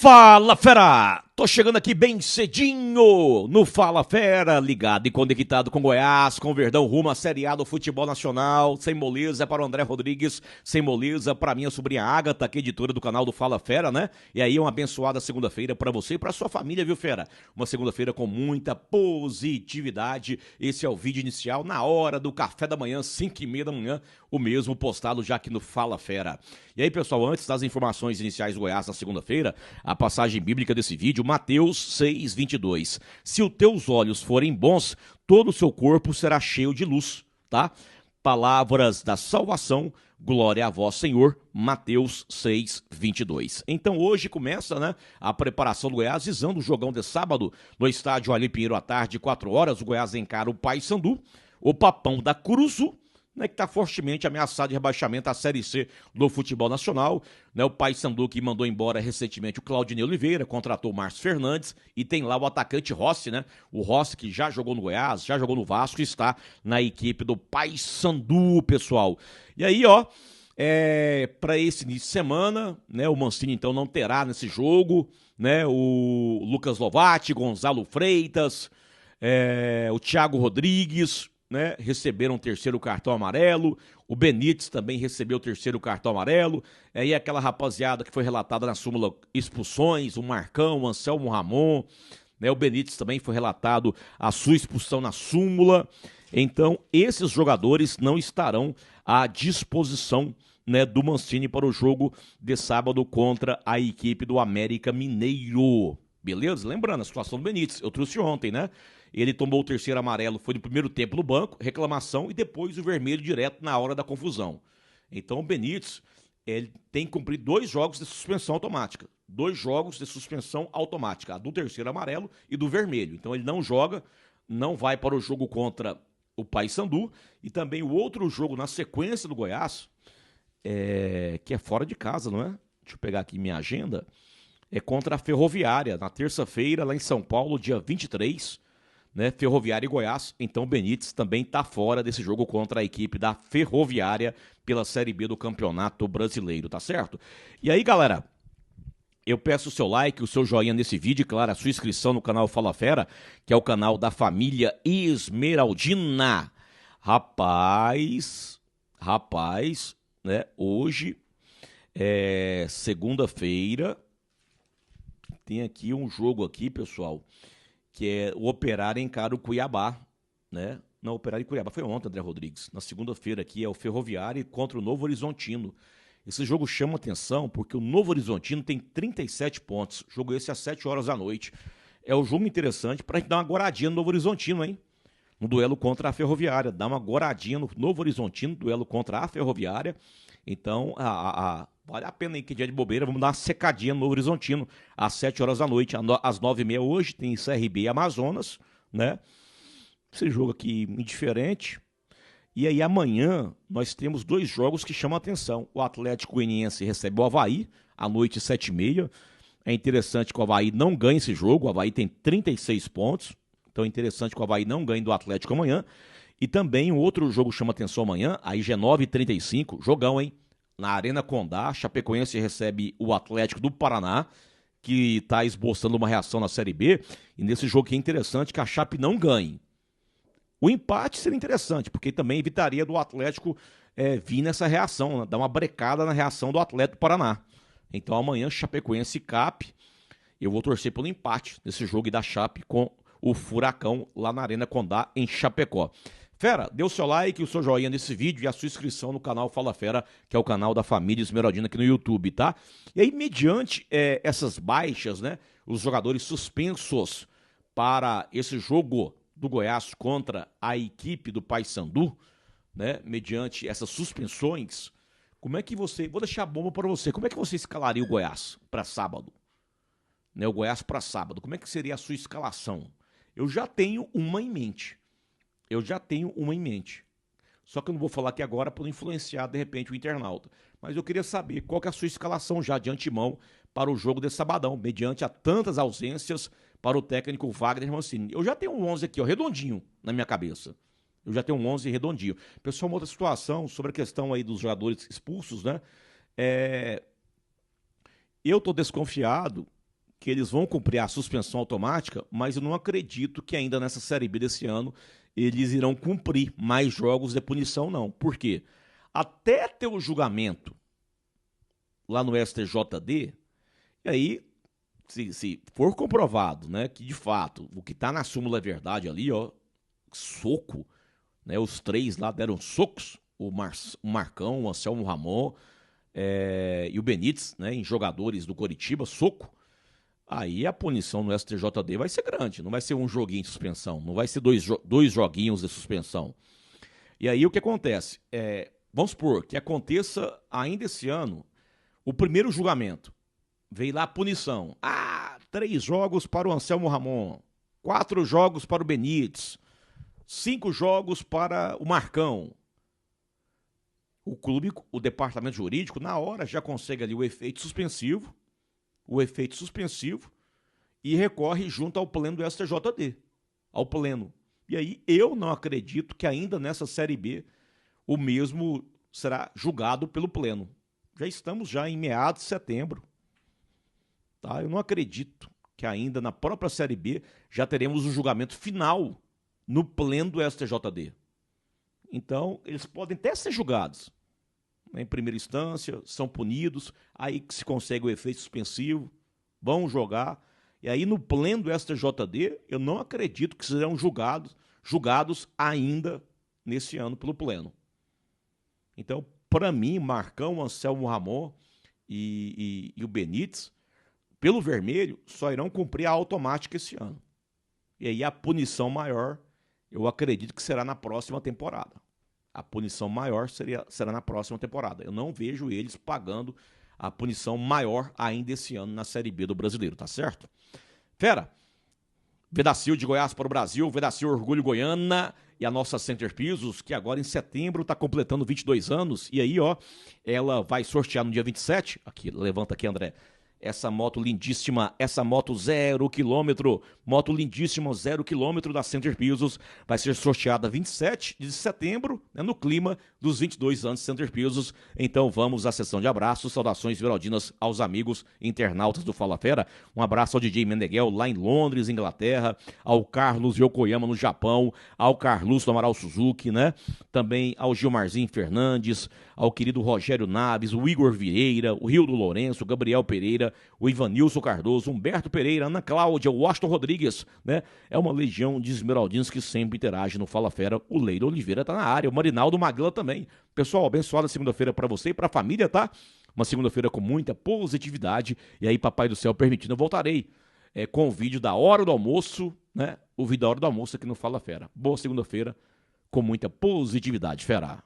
Fala, fera! Tô chegando aqui bem cedinho no Fala Fera, ligado e conectado com Goiás, com o Verdão rumo à Série A do futebol nacional, sem moleza para o André Rodrigues, sem moleza para minha sobrinha Ágata, que é editora do canal do Fala Fera, né? E aí uma abençoada segunda-feira para você e para sua família, viu, fera? Uma segunda-feira com muita positividade. Esse é o vídeo inicial na hora do café da manhã, 5h30 da manhã, o mesmo postado já aqui no Fala Fera. E aí, pessoal, antes das informações iniciais do Goiás na segunda-feira, a passagem bíblica desse vídeo, Mateus 6:22. Se os teus olhos forem bons, todo o seu corpo será cheio de luz, tá? Palavras da salvação, glória a vós, Senhor, Mateus 6:22. Então hoje começa, né, a preparação do Goiás, visando o jogão de sábado no estádio Ali Pinheiro à tarde, 4 horas, o Goiás encara o Paysandu, o Papão da Curuzu, né, que está fortemente ameaçado de rebaixamento à Série C do futebol nacional. Né, o Paysandu que mandou embora recentemente o Claudinei Oliveira, contratou o Márcio Fernandes e tem lá o atacante Rossi, né? O Rossi que já jogou no Goiás, já jogou no Vasco e está na equipe do Paysandu, pessoal. E aí, ó, para esse início de semana, né, o Mancini então não terá nesse jogo, né, o Lucas Lovatti, Gonzalo Freitas, o Thiago Rodrigues, né, receberam o terceiro cartão amarelo, o Benítez também recebeu o terceiro cartão amarelo, e aquela rapaziada que foi relatada na súmula expulsões, o Marcão, o Anselmo Ramon, né, o Benítez também foi relatado a sua expulsão na súmula. Então esses jogadores não estarão à disposição, né, do Mancini para o jogo de sábado contra a equipe do América Mineiro. Beleza? Lembrando a situação do Benítez, eu trouxe ontem, né? Ele tomou o terceiro amarelo, foi no primeiro tempo no banco, reclamação, e depois o vermelho direto na hora da confusão. Então o Benítez, ele tem que cumprir 2 jogos de suspensão automática. 2 jogos de suspensão automática, a do terceiro amarelo e do vermelho. Então ele não joga, não vai para o jogo contra o Paysandu, e também o outro jogo na sequência do Goiás, que é fora de casa, não é? Deixa eu pegar aqui minha agenda. É contra a Ferroviária, na terça-feira, lá em São Paulo, dia 23, né, Ferroviária e Goiás. Então o Benítez também está fora desse jogo contra a equipe da Ferroviária pela Série B do Campeonato Brasileiro, tá certo? E aí, galera, eu peço o seu like, o seu joinha nesse vídeo e, claro, a sua inscrição no canal Fala Fera, que é o canal da família Esmeraldina. Rapaz, né, hoje é segunda-feira, tem aqui um jogo aqui, pessoal, que é o Operário encara o Cuiabá, né? Não, o Operário e Cuiabá foi ontem, André Rodrigues. Na segunda-feira aqui é o Ferroviário contra o Novo Horizontino. Esse jogo chama atenção porque o Novo Horizontino tem 37 pontos. Jogo esse às 7 horas da noite. É um jogo interessante para a gente dar uma goradinha no Novo Horizontino, hein? No duelo contra a Ferroviária. Dá uma goradinha no Novo Horizontino, duelo contra a Ferroviária. Então, vale a pena aí que dia de bobeira, vamos dar uma secadinha no Novo Horizontino, às 7 horas da noite, às 9h30 hoje, tem CRB e Amazonas, né? Esse jogo aqui indiferente. E aí amanhã nós temos 2 jogos que chamam a atenção. O Atlético Goianiense recebe o Avaí, à noite 7h30. É interessante que o Avaí não ganhe esse jogo, o Avaí tem 36 pontos, então é interessante que o Avaí não ganhe do Atlético amanhã. E também um outro jogo chama atenção amanhã, aí já é 9h35, jogão, hein? Na Arena Condá, Chapecoense recebe o Atlético do Paraná, que está esboçando uma reação na Série B. E nesse jogo que é interessante que a Chape não ganhe. O empate seria interessante, porque também evitaria do Atlético vir nessa reação, né? Dar uma brecada na reação do Atlético do Paraná. Então amanhã Chapecoense e Cap, eu vou torcer pelo empate nesse jogo da Chape com o Furacão lá na Arena Condá, em Chapecó. Fera, dê o seu like, o seu joinha nesse vídeo e a sua inscrição no canal Fala Fera, que é o canal da família Esmeraldina aqui no YouTube, tá? E aí, mediante essas baixas, né, os jogadores suspensos para esse jogo do Goiás contra a equipe do Paysandu, né, mediante essas suspensões, como é que você, vou deixar a bomba para você, como é que você escalaria o Goiás para sábado? Né, o Goiás para sábado, como é que seria a sua escalação? Eu já tenho uma em mente. Só que eu não vou falar aqui agora para não influenciar, de repente, o internauta. Mas eu queria saber qual que é a sua escalação já de antemão para o jogo de sabadão, mediante a tantas ausências para o técnico Wagner Mancini. Eu já tenho um 11 aqui, ó, redondinho na minha cabeça. Eu já tenho um 11 redondinho. Pessoal, uma outra situação sobre a questão aí dos jogadores expulsos, né? Eu tô desconfiado que eles vão cumprir a suspensão automática, mas eu não acredito que ainda nessa Série B desse ano eles irão cumprir mais jogos de punição, não. Por quê? Até ter o julgamento lá no STJD, e aí, se for comprovado, né, que de fato o que está na súmula é verdade ali, ó, soco, né, os três lá deram socos, o Marcão, o Anselmo Ramon e o Benítez, né, em jogadores do Coritiba, soco. Aí a punição no STJD vai ser grande, não vai ser um joguinho de suspensão, não vai ser dois joguinhos de suspensão. E aí o que acontece? Vamos supor que aconteça ainda esse ano o primeiro julgamento. Veio lá a punição. 3 jogos para o Anselmo Ramon, 4 jogos para o Benítez, 5 jogos para o Marcão. O clube, o departamento jurídico, na hora já consegue ali o efeito suspensivo, e recorre junto ao pleno do STJD, ao pleno. E aí eu não acredito que ainda nessa Série B o mesmo será julgado pelo pleno. Já estamos já em meados de setembro. Tá? Eu não acredito que ainda na própria Série B já teremos o julgamento final no pleno do STJD. Então, eles podem até ser julgados em primeira instância, são punidos, aí que se consegue o efeito suspensivo, vão jogar, e aí no pleno do STJD, eu não acredito que serão julgados ainda nesse ano pelo pleno. Então, para mim, Marcão, Anselmo Ramon e o Benítez, pelo vermelho, só irão cumprir a automática esse ano. E aí a punição maior, eu acredito que será na próxima temporada. A punição maior será na próxima temporada. Eu não vejo eles pagando a punição maior ainda esse ano na Série B do Brasileiro, tá certo? Fera, Vedacil de Goiás para o Brasil, Vedacil Orgulho Goiana e a nossa Center Pisos, que agora em setembro está completando 22 anos. E aí, ó, ela vai sortear no dia 27. Aqui, levanta aqui, André. Essa moto lindíssima, essa moto 0 km, moto lindíssima 0 km da Center Pisos, vai ser sorteada 27 de setembro, né, no clima dos 22 anos de Center Pisos. Então vamos à sessão de abraços, saudações veraldinas aos amigos internautas do Fala Fera. Um abraço ao DJ Meneghel lá em Londres, Inglaterra, ao Carlos Yokoyama no Japão, ao Carlos do Amaral Suzuki, né? Também ao Gilmarzinho Fernandes, ao querido Rogério Naves, o Igor Vieira, o Rio do Lourenço, o Gabriel Pereira, o Ivanilson Cardoso, Humberto Pereira, Ana Cláudia, o Washington Rodrigues, né? É uma legião de esmeraldinos que sempre interage no Fala Fera. O Leiro Oliveira tá na área, o Marinaldo Magrela também. Pessoal, abençoada segunda-feira para você e pra família, tá? Uma segunda-feira com muita positividade. E aí, Papai do Céu permitindo, eu voltarei com o vídeo da hora do almoço, né? O vídeo da hora do almoço aqui no Fala Fera. Boa segunda-feira com muita positividade, Fera.